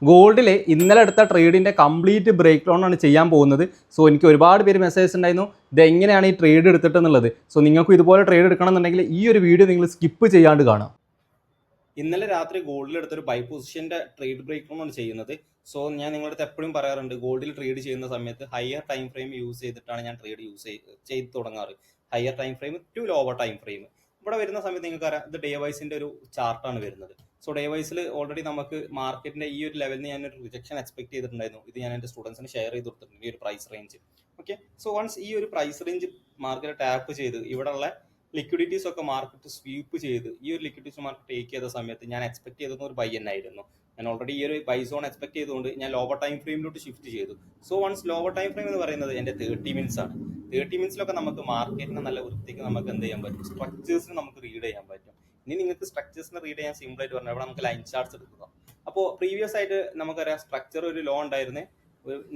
ഗോൾഡിൽ ഇന്നലെ എടുത്ത ട്രേഡിൻ്റെ complete break down ആണ് ചെയ്യാൻ പോകുന്നത്. സോ എനിക്ക് ഒരുപാട് പേര് മെസ്സേജസ് ഉണ്ടായിരുന്നു ഇത് എങ്ങനെയാണ് ഈ ട്രേഡ് എടുത്തിട്ടെന്നുള്ളത്. സോ നിങ്ങൾക്ക് ഇതുപോലെ ട്രേഡ് എടുക്കണം എന്നുണ്ടെങ്കിൽ ഈ ഒരു വീഡിയോ നിങ്ങൾ സ്കിപ്പ് ചെയ്യാണ്ട് കാണാം. ഇന്നലെ രാത്രി ഗോൾഡിൽ എടുത്തൊരു ബൈ പൊസിഷന്റെ ട്രേഡ് ബ്രേക്ക് ഡൗൺ ആണ് ചെയ്യുന്നത്. സോ ഞാൻ നിങ്ങളുടെ അടുത്ത് എപ്പോഴും പറയാറുണ്ട്, ഗോൾഡിൽ ട്രേഡ് ചെയ്യുന്ന സമയത്ത് ഹയർ ടൈം ഫ്രെയിം യൂസ് ചെയ്തിട്ടാണ് ഞാൻ ട്രേഡ് ചെയ്ത് തുടങ്ങാറ്. Higher time frame to lower time frame. ഇവിടെ വരുന്ന സമയത്ത് നിങ്ങൾക്ക് അറിയാം, ഇത് ഡേ വൈസിന്റെ ഒരു ചാർട്ടാണ് വരുന്നത്. സോ ഡേ വൈസിൽ ഓൾറെഡി നമുക്ക് മാർക്കറ്റിന്റെ ഈ ഒരു ലെവലിൽ ഞാനൊരു റിജക്ഷൻ എക്സ്പെക്ട് ചെയ്തിട്ടുണ്ടായിരുന്നു. ഇത് ഞാൻ എൻ്റെ സ്റ്റുഡൻസിന് ഷെയർ ചെയ്ത് കൊടുത്തിട്ടുണ്ട്, ഈ ഒരു price range. Okay, so once ഈ ഒരു പ്രൈസ് റേഞ്ച് മാർക്കറ്റ് ടാപ്പ് ചെയ്ത് ഇവിടെയുള്ള ലിക്വിഡിറ്റീസ് ഒക്കെ മാർക്കറ്റ് സ്വീപ്പ് ചെയ്ത് ഈ ഒരു ലിക്വിഡിറ്റീസ് മാർക്കറ്റ് ടേക്ക് ചെയ്ത സമയത്ത് ഞാൻ എക്സ്പെക്ട് ചെയ്തത് ഒരു ബൈ എന്നായിരുന്നു. ഞാൻ ഓൾറെഡി ഈ ഒരു ബൈ സോൺ എക്സ്പെക്ട് ചെയ്തുകൊണ്ട് ഞാൻ ലോവർ ടൈം ഫ്രെയിമിലോട്ട് ഷിഫ്റ്റ് ചെയ്തു. So once lower time frame എന്ന് പറയുന്നത് എൻ്റെ 30 മിനിറ്റ്സ് ആണ്. 30 മിനിറ്റ്സിലൊക്കെ നമുക്ക് മാർക്കറ്റിനെ നല്ല വൃത്തിക്ക് നമുക്ക് എന്ത് ചെയ്യാൻ പറ്റും, സ്ട്രക്ചേഴ്സിന് നമുക്ക് റീഡ് ചെയ്യാൻ പറ്റും. ഇനി നിങ്ങൾക്ക് സ്ട്രക്ചേഴ്സിനെ റീഡ് ചെയ്യാൻ സിമ്പിൾ ആയിട്ട് പറഞ്ഞാൽ ഇവിടെ നമുക്ക് ലൈൻ ചാർട്ട്സ് എടുക്കുക. അപ്പോൾ പ്രീവിയസ് ആയിട്ട് നമുക്കറിയാം സ്ട്രക്ചർ ഒരു ലോ ഉണ്ടായിരുന്നേ,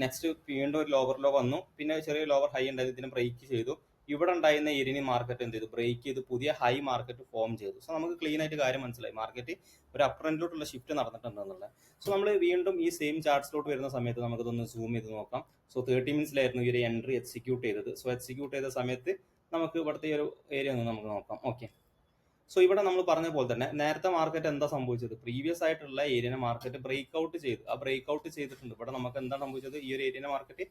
നെക്സ്റ്റ് വീണ്ടും ഒരു ലോവർ ലോ വന്നു, പിന്നെ ചെറിയ ലോവർ ഹൈ ഉണ്ടായിരുന്നു, ഇതിനെ ബ്രേക്ക് ചെയ്തു. ഇവിടെ ഉണ്ടായിരുന്ന ഏരിയനി മാർക്കറ്റ് എന്ത് ചെയ്തു, ബ്രേക്ക് ചെയ്ത് പുതിയ ഹൈ മാർക്കറ്റ് ഫോം ചെയ്തു. സോ നമുക്ക് ക്ലീൻ ആയിട്ട് കാര്യം മനസ്സിലായി, മാർക്കറ്റ് ഒരു അപ്പ് ട്രെൻഡിലോട്ടുള്ള ഷിഫ്റ്റ് നടന്നിട്ടുണ്ടെന്നുള്ളത്. സോ നമ്മൾ വീണ്ടും ഈ സെയിം ചാർട്ട്സിലോട്ട് വരുന്ന സമയത്ത് നമുക്കിതൊന്ന് സൂം ചെയ്ത് നോക്കാം. സോ 30 മിനിറ്റ്സിലായിരുന്നു ഈ ഒരു എൻട്രി എക്സിക്യൂട്ട് ചെയ്തത്. സോ എക്സിക്യൂട്ട് ചെയ്ത സമയത്ത് നമുക്ക് ഇവിടുത്തെ ഒരു ഏരിയ ഒന്ന് നമുക്ക് നോക്കാം. ഓക്കെ, സോ ഇവിടെ നമ്മൾ പറഞ്ഞ പോലെ തന്നെ നേരത്തെ മാർക്കറ്റ് എന്താ സംഭവിച്ചത്, പ്രീവിയസ് ആയിട്ടുള്ള ഏരിയനെ മാർക്കറ്റ് ബ്രേക്ക് ഔട്ട് ചെയ്തു. ആ ബ്രേക്ക് ഔട്ട് ചെയ്തിട്ടുണ്ട്. ഇവിടെ നമുക്ക് എന്താണ് സംഭവിച്ചത്, ഈ ഒരു ഏരിയനെ മാർക്കറ്റ്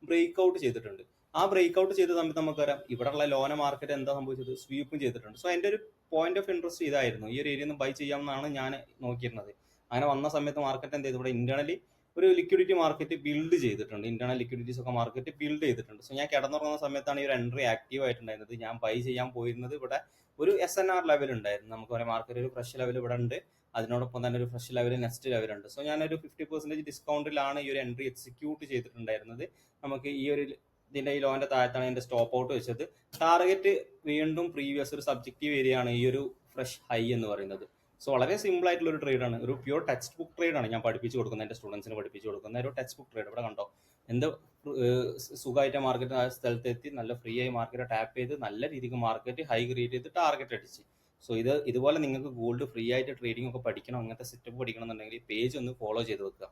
ബ്രേക്ക് ഔട്ട് ചെയ്തിട്ടുണ്ട്. ആ ബ്രേക്ക് ഔട്ട് ചെയ്ത സമയത്ത് നമുക്കറിയാം ഇവിടെയുള്ള ലോന മാർക്കറ്റ് എന്താ സംഭവിച്ചത്, സ്വീപ്പും ചെയ്തിട്ടുണ്ട്. സോ എൻ്റെ ഒരു പോയിന്റ് ഓഫ് ഇൻട്രസ്റ്റ് ഇതായിരുന്നു, ഈ ഒരു ഏരിയ ഒന്ന് ബൈ ചെയ്യാമെന്നാണ് ഞാൻ നോക്കിയിരുന്നത്. അങ്ങനെ വന്ന സമയത്ത് മാർക്കറ്റ് എന്ത് ചെയ്തു, ഇവിടെ ഇന്റേണലി ഒരു ലിക്വിഡിറ്റി മാർക്കറ്റ് ബിൽഡ് ചെയ്തിട്ടുണ്ട്. ഇന്റേണൽ ലിക്വിഡിറ്റീസ് ഒക്കെ മാർക്കറ്റ് ബിൽഡ് ചെയ്തിട്ടുണ്ട്. സോ ഞാൻ കിടന്നുറങ്ങുന്ന സമയത്താണ് ഈ ഒരു എൻട്രി ആക്റ്റീവ് ആയിട്ടുണ്ടായിരുന്നത്. ഞാൻ ബൈ ചെയ്യാൻ പോയിരുന്നത് ഇവിടെ ഒരു SNR ലെവൽ ഉണ്ടായിരുന്നു. നമുക്ക് പറയാം മാർക്കറ്റ് ഒരു ഫ്രഷ് ലെവൽ ഇവിടെ ഉണ്ട്, അതിനോടൊപ്പം തന്നെ ഒരു ഫ്രഷ് ലെവൽ നെക്സ്റ്റ് ലെവൽ ഉണ്ട്. സോ ഞാനൊരു 50% ഡിസ്കൗണ്ടിലാണ് ഈ ഒരു എൻട്രി എക്സിക്യൂട്ട് ചെയ്തിട്ടുണ്ടായിരുന്നത്. നമുക്ക് ഈ ഒരു ഇതിന്റെ ഈ ലോന്റെ താഴത്താണ് എൻ്റെ സ്റ്റോപ്പ് ഔട്ട് വെച്ചത്. ടാർഗറ്റ് വീണ്ടും പ്രീവിയസ് ഒരു സബ്ജക്റ്റീവ് ഏരിയ ആണ് ഈ ഒരു ഫ്രഷ് ഹൈ എന്ന് പറയുന്നത്. സോ വളരെ സിമ്പിൾ ആയിട്ടുള്ള ഒരു ട്രേഡാണ്, ഒരു പ്യൂർ ടെക്സ്റ്റ് ബുക്ക് ട്രേഡാണ് ഞാൻ പഠിപ്പിച്ചു കൊടുക്കുന്നത്, എൻ്റെ സ്റ്റുഡൻസിന് പഠിപ്പിച്ചു കൊടുക്കുന്ന ഒരു ടെക്സ്റ്റ് ബുക്ക് ട്രേഡ്. ഇവിടെ കണ്ടോ, എന്ത് സുഖമായിട്ട് മാർക്കറ്റ് ആ സ്ഥലത്തെത്തി നല്ല ഫ്രീ ആയി മാർക്കറ്റ് ടാപ്പ് ചെയ്ത് നല്ല രീതിക്ക് മാർക്കറ്റ് ഹൈ ക്രിയേറ്റ് ചെയ്ത് ടാർഗറ്റ് അടിച്ച്. സോ ഇതുപോലെ നിങ്ങൾക്ക് ഗോൾഡ് ഫ്രീ ആയിട്ട് ട്രേഡിംഗ് ഒക്കെ പഠിക്കണം, അങ്ങനത്തെ സെറ്റപ്പ് പഠിക്കണം എന്നുണ്ടെങ്കിൽ പേജ് ഒന്ന് ഫോളോ ചെയ്ത് വെക്കുക.